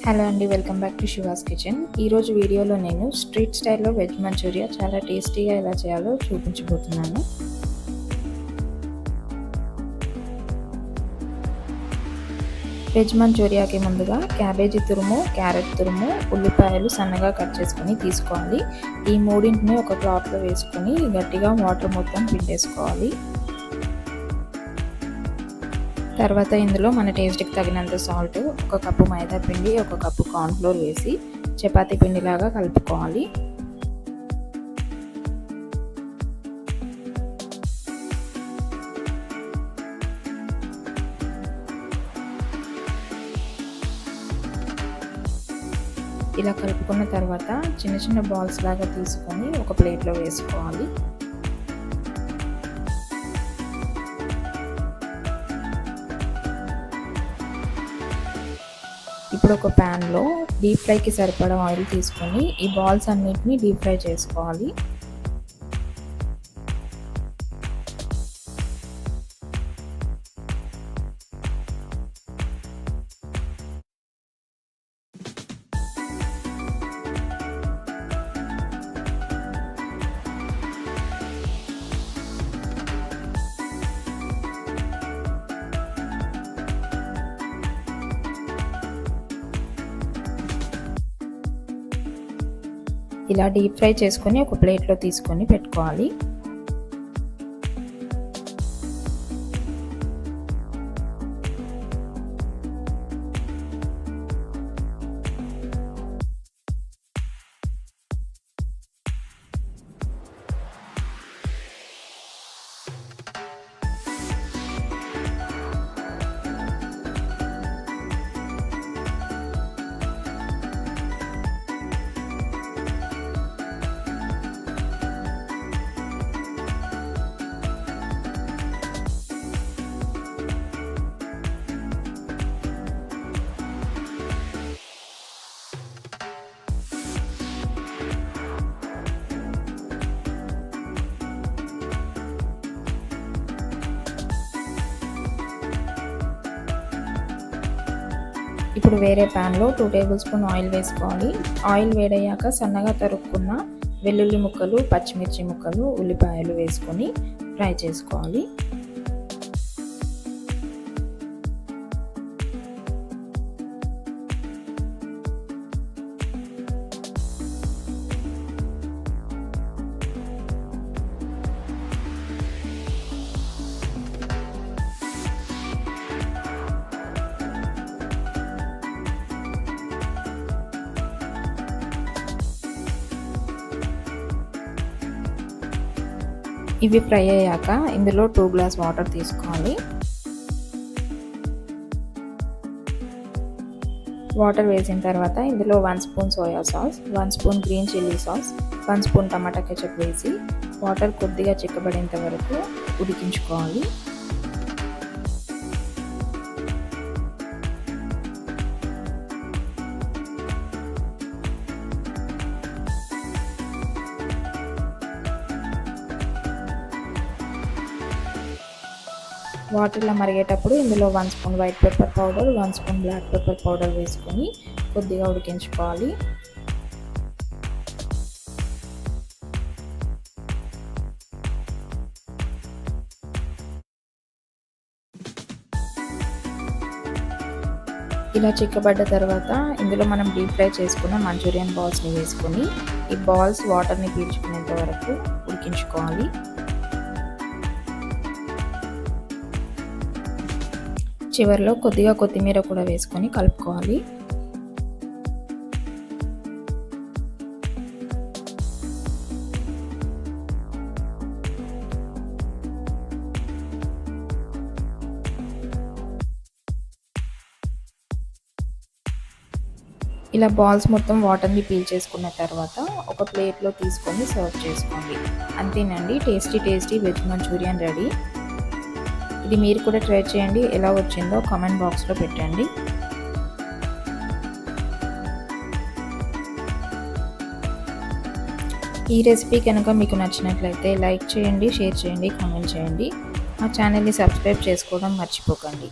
Hello అండి, welcome back to she was kitchen. ఈరోజు వీడియోలో నేను స్ట్రీట్ స్టైల్లో వెజ్ మంచూరియా చాలా టేస్టీగా ఎలా చేయాలో చూపించబోతున్నాను. వెజ్ మంచూరియాకి ముందుగా క్యాబేజీ తురుము, క్యారెట్ తురుము, ఉల్లిపాయలు సన్నగా కట్ చేసుకొని తీసుకోవాలి. ఈ మూడింటిని ఒక క్లాత్లో వేసుకొని గట్టిగా వాటర్ మొత్తం పిండేసుకోవాలి. తర్వాత ఇందులో మన టేస్ట్కి తగినంత సాల్ట్, ఒక కప్పు మైదా పిండి, ఒక కప్పు కార్న్ఫ్లోర్ వేసి చపాతీ పిండిలాగా కలుపుకోవాలి. ఇలా కలుపుకున్న తర్వాత చిన్న చిన్న బాల్స్ లాగా తీసుకొని ఒక ప్లేట్లో వేసుకోవాలి. ఇప్పుడు ఒక ప్యాన్లో డీప్ ఫ్రైకి సరిపడా ఆయిల్ తీసుకొని ఈ బాల్స్ అన్నిటిని డీప్ ఫ్రై చేసుకోవాలి. ఇలా డీప్ ఫ్రై చేసుకొని ఒక ప్లేట్లో తీసుకొని పెట్టుకోవాలి. ఇప్పుడు వేరే ప్యాన్లో 2 టేబుల్ స్పూన్ ఆయిల్ వేసుకోవాలి. ఆయిల్ వేడయ్యాక సన్నగా తరుక్కున్న వెల్లుల్లి ముక్కలు, పచ్చిమిర్చి ముక్కలు, ఉల్లిపాయలు వేసుకొని ఫ్రై చేసుకోవాలి. ఇవి ఫ్రై అయ్యాక ఇందులో 2 గ్లాస్ వాటర్ తీసుకోవాలి. వాటర్ వేసిన తర్వాత ఇందులో 1 spoon soya sauce, 1 spoon green chilli sauce, 1 spoon tomato ketchup వేసి వాటర్ కొద్దిగా చిక్కబడేంత వరకు ఉడికించుకోవాలి. వాటర్లో మరిగేటప్పుడు ఇందులో 1 spoon white pepper powder, 1 spoon black pepper powder వేసుకొని కొద్దిగా ఉడికించుకోవాలి. ఇలా చిక్కబడ్డ తర్వాత ఇందులో మనం డీప్ ఫ్రై చేసుకున్న మంచూరియన్ బాల్స్ని వేసుకొని ఈ బాల్స్ వాటర్ని పీల్చుకునేంత వరకు ఉడికించుకోవాలి. చివరిలో కొద్దిగా కొత్తిమీర కూడా వేసుకొని కలుపుకోవాలి. ఇలా బాల్స్ మొత్తం వాటర్ని పీల్ చేసుకున్న తర్వాత ఒక ప్లేట్లో తీసుకొని సర్వ్ చేసుకోండి. అంతేనండి, టేస్టీ వెజ్ మంచూరియన్ రెడీ. ఇది మీరు కూడా ట్రై చేయండి. ఎలా వచ్చిందో కామెంట్ బాక్స్లో పెట్టండి. ఈ రెసిపీ కనుక మీకు నచ్చినట్లయితే లైక్ చేయండి, షేర్ చేయండి, కామెంట్ చేయండి. మా ఛానల్ని సబ్స్క్రైబ్ చేసుకోవడం మర్చిపోకండి.